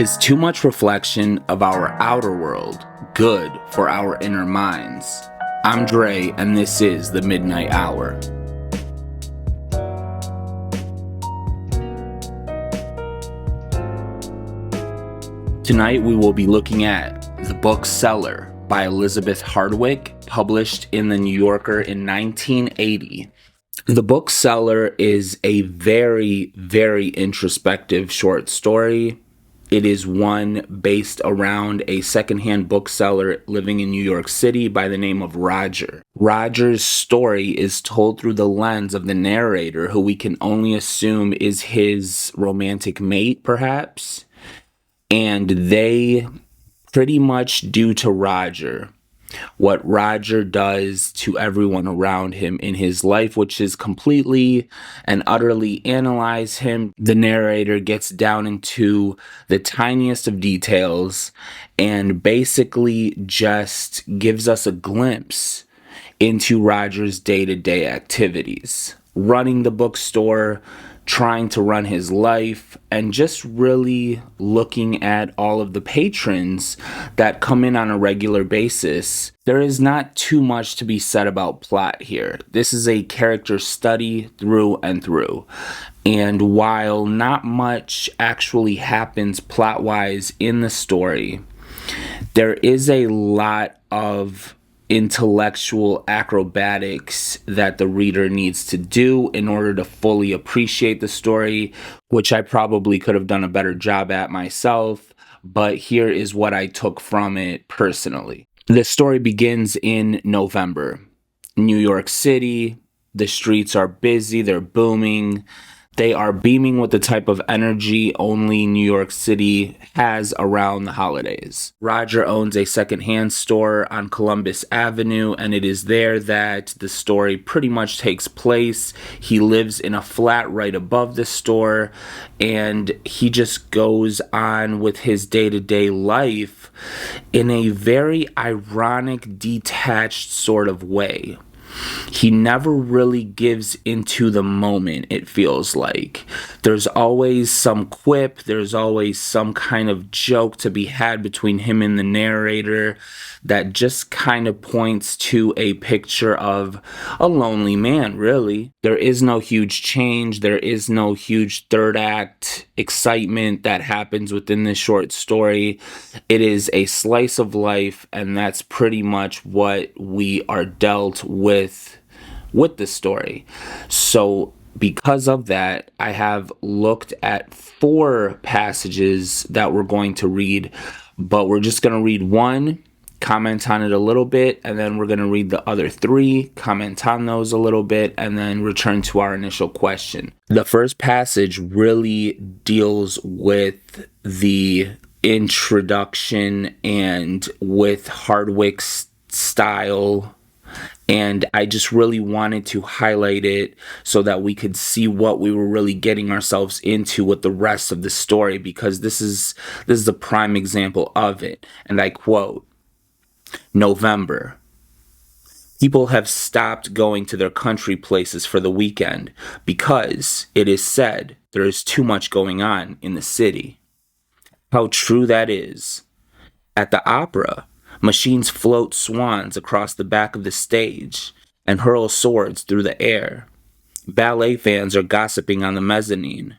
Is too much reflection of our outer world good for our inner minds? I'm Dre, and this is The Midnight Hour. Tonight we will be looking at The Bookseller by Elizabeth Hardwick, published in The New Yorker in 1980. The Bookseller is a very, very introspective short story. It is one based around a secondhand bookseller living in New York City by the name of Roger. Roger's story is told through the lens of the narrator, who we can only assume is his romantic mate, perhaps. And they pretty much do to Roger what Roger does to everyone around him in his life, which is completely and utterly analyze him. The narrator gets down into the tiniest of details and basically just gives us a glimpse into Roger's day-to-day activities. Running the bookstore, trying to run his life, and just really looking at all of the patrons that come in on a regular basis. There is not too much to be said about plot here. This is a character study through and through. And while not much actually happens plot-wise in the story, there is a lot of intellectual acrobatics that the reader needs to do in order to fully appreciate the story, which I probably could have done a better job at myself, but here is what I took from it personally. The story begins in November. New York City, the streets are busy, they're booming. They are beaming with the type of energy only New York City has around the holidays. Roger owns a secondhand store on Columbus Avenue, and it is there that the story pretty much takes place. He lives in a flat right above the store, and he just goes on with his day-to-day life in a very ironic, detached sort of way. He never really gives into the moment, it feels like. There's always some quip, there's always some kind of joke to be had between him and the narrator that just kind of points to a picture of a lonely man, really. There is no huge change, there is no huge third act excitement that happens within this short story. It is a slice of life, and that's pretty much what we are dealt with the story. So because of that, I have looked at 4 passages that we're going to read, but we're just going to read one, comment on it a little bit, and then we're going to read the other 3, comment on those a little bit, and then return to our initial question. The first passage really deals with the introduction and with Hardwick's style, and I just really wanted to highlight it so that we could see what we were really getting ourselves into with the rest of the story, because this is a prime example of it. And I quote, November. People have stopped going to their country places for the weekend because, it is said, there is too much going on in the city. How true that is. At the opera, machines float swans across the back of the stage and hurl swords through the air. Ballet fans are gossiping on the mezzanine.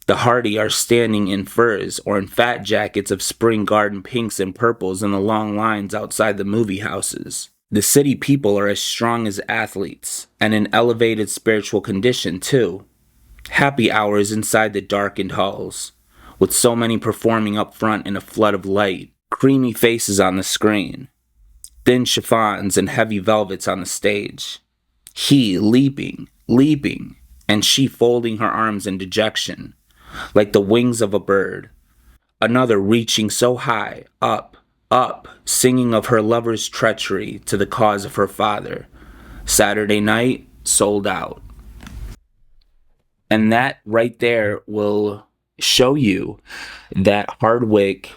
The hardy are standing in furs or in fat jackets of spring garden pinks and purples in the long lines outside the movie houses. The city people are as strong as athletes, and in elevated spiritual condition too. Happy hours inside the darkened halls, with so many performing up front in a flood of light. Creamy faces on the screen, thin chiffons and heavy velvets on the stage. He leaping, and she folding her arms in dejection, like the wings of a bird. Another reaching so high, up, singing of her lover's treachery to the cause of her father. Saturday night, sold out. And that right there will show you that Hardwick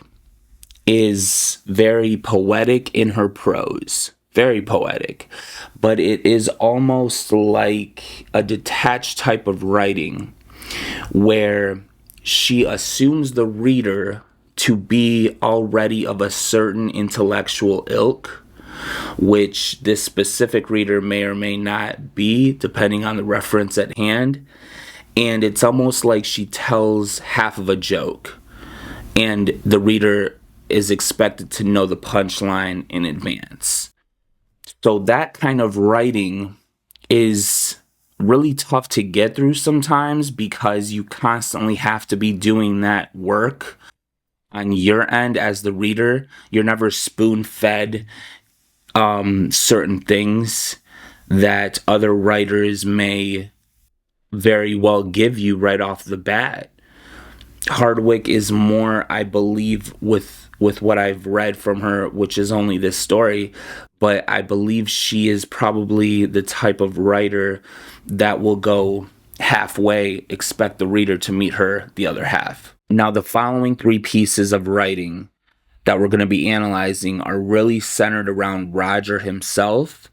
is very poetic in her prose. Very poetic. But it is almost like a detached type of writing where she assumes the reader to to be already of a certain intellectual ilk, which this specific reader may or may not be, depending on the reference at hand. And it's almost like she tells half of a joke, and the reader is expected to know the punchline in advance. So that kind of writing is really tough to get through sometimes, because you constantly have to be doing that work on your end as the reader. You're never spoon-fed certain things that other writers may very well give you right off the bat. Hardwick is more, I believe, with what I've read from her, which is only this story, but I believe she is probably the type of writer that will go halfway, expect the reader to meet her the other half. Now, the following 3 pieces of writing that we're going to be analyzing are really centered around Roger himself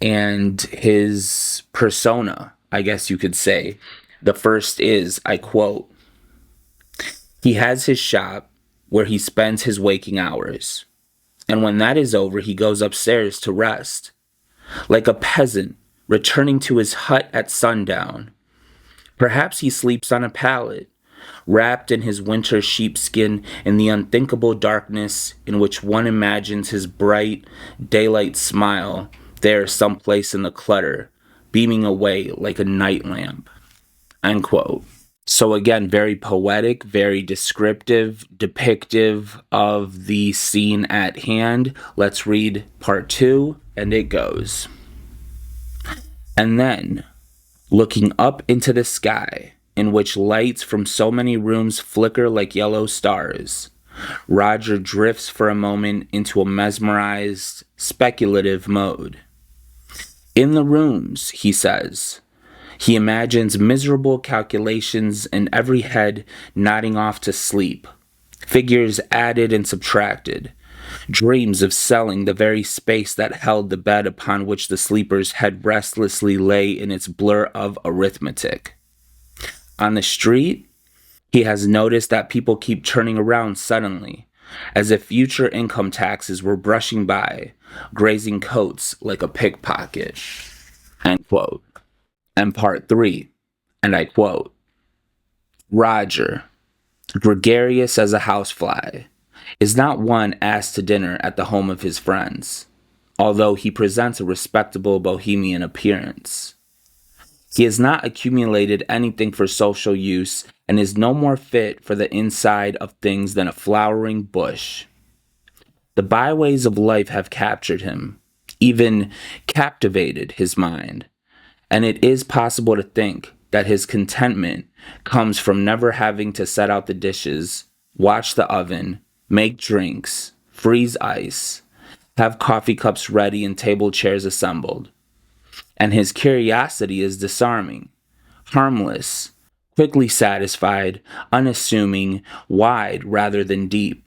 and his persona, I guess you could say. The first is, I quote, "He has his shop where he spends his waking hours, and when that is over, he goes upstairs to rest, like a peasant returning to his hut at sundown. Perhaps he sleeps on a pallet, wrapped in his winter sheepskin in the unthinkable darkness in which one imagines his bright daylight smile there someplace in the clutter, beaming away like a night lamp." End quote. So again, very poetic, very descriptive, depictive of the scene at hand. Let's read part 2, and it goes. "And then, looking up into the sky, in which lights from so many rooms flicker like yellow stars, Roger drifts for a moment into a mesmerized, speculative mode. In the rooms, he says, he imagines miserable calculations in every head nodding off to sleep, figures added and subtracted, dreams of selling the very space that held the bed upon which the sleeper's head restlessly lay in its blur of arithmetic. On the street, he has noticed that people keep turning around suddenly, as if future income taxes were brushing by, grazing coats like a pickpocket." End quote. And part 3, and I quote, "Roger, gregarious as a housefly, is not one asked to dinner at the home of his friends, although he presents a respectable bohemian appearance. He has not accumulated anything for social use and is no more fit for the inside of things than a flowering bush. The byways of life have captured him, even captivated his mind, and it is possible to think that his contentment comes from never having to set out the dishes, watch the oven, make drinks, freeze ice, have coffee cups ready and table chairs assembled. And his curiosity is disarming, harmless, quickly satisfied, unassuming, wide rather than deep.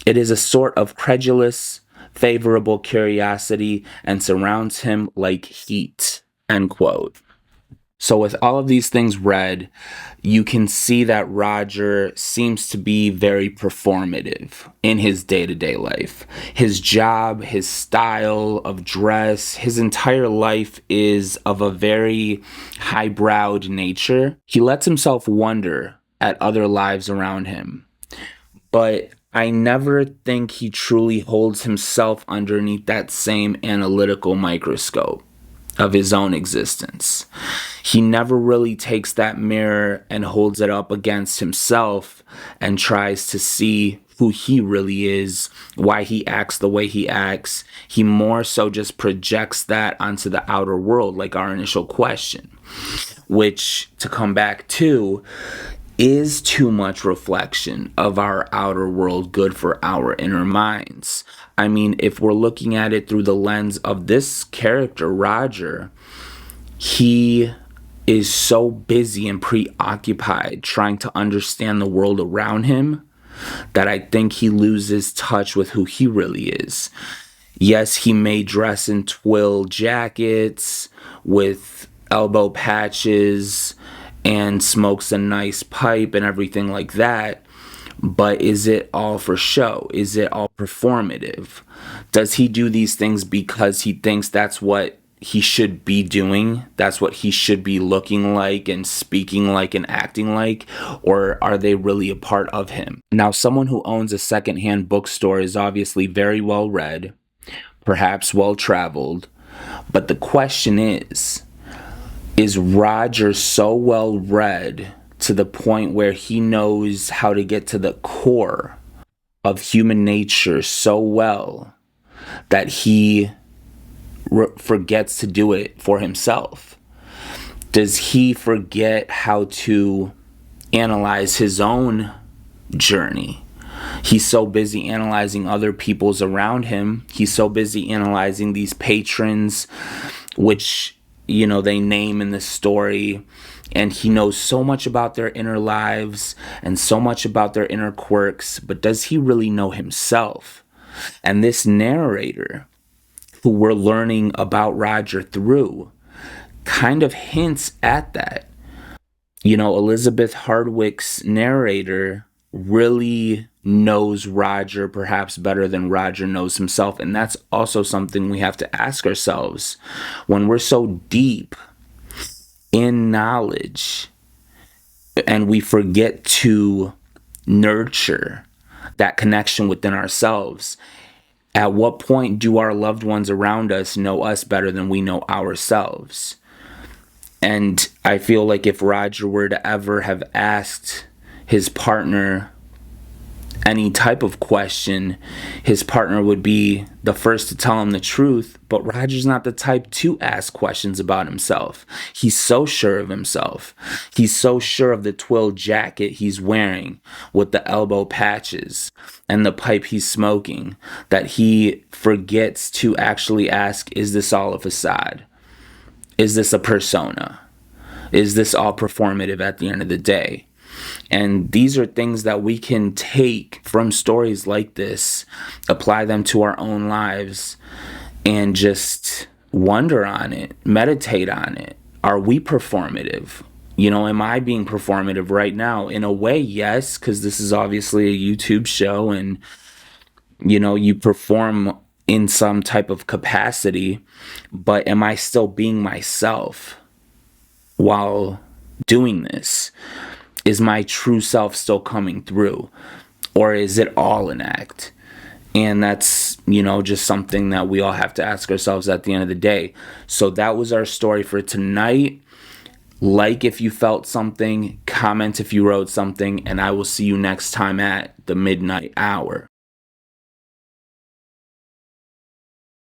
It is a sort of credulous, favorable curiosity and surrounds him like heat." End quote. So with all of these things read, you can see that Roger seems to be very performative in his day-to-day life. His job, his style of dress, his entire life is of a very highbrowed nature. He lets himself wonder at other lives around him. But I never think he truly holds himself underneath that same analytical microscope of his own existence. He never really takes that mirror and holds it up against himself and tries to see who he really is, why he acts the way he acts. He more so just projects that onto the outer world, like our initial question, which, to come back to, is too much reflection of our outer world good for our inner minds? I mean, if we're looking at it through the lens of this character, Roger, he is so busy and preoccupied trying to understand the world around him that I think he loses touch with who he really is. Yes, he may dress in twill jackets with elbow patches and smokes a nice pipe and everything like that, But is it all for show? Is it all performative? Does he do these things because he thinks that's what he should be doing? That's what he should be looking like and speaking like and acting like? Or are they really a part of him? Now, someone who owns a secondhand bookstore is obviously very well read, perhaps well traveled. But the question is Roger so well read to the point where he knows how to get to the core of human nature so well that he forgets to do it for himself? Does he forget how to analyze his own journey? He's so busy analyzing other people's around him. He's so busy analyzing these patrons, which, they name in the story. And he knows so much about their inner lives and so much about their inner quirks. But does he really know himself? And this narrator, who we're learning about Roger through, kind of hints at that. Elizabeth Hardwick's narrator really knows Roger perhaps better than Roger knows himself. And that's also something we have to ask ourselves when we're so deep in knowledge and we forget to nurture that connection within ourselves. At what point do our loved ones around us know us better than we know ourselves? And I feel like if Roger were to ever have asked his partner any type of question, his partner would be the first to tell him the truth. But Roger's not the type to ask questions about himself. He's so sure of himself. He's so sure of the twill jacket he's wearing with the elbow patches and the pipe he's smoking that he forgets to actually ask, is this all a facade? Is this a persona? Is this all performative at the end of the day? And these are things that we can take from stories like this, apply them to our own lives, and just wonder on it, meditate on it. Are we performative? Am I being performative right now? In a way, yes, because this is obviously a YouTube show and, you perform in some type of capacity, but am I still being myself while doing this? Is my true self still coming through? Or is it all an act? And that's, just something that we all have to ask ourselves at the end of the day. So that was our story for tonight. Like if you felt something, comment if you wrote something, and I will see you next time at the Midnight Hour.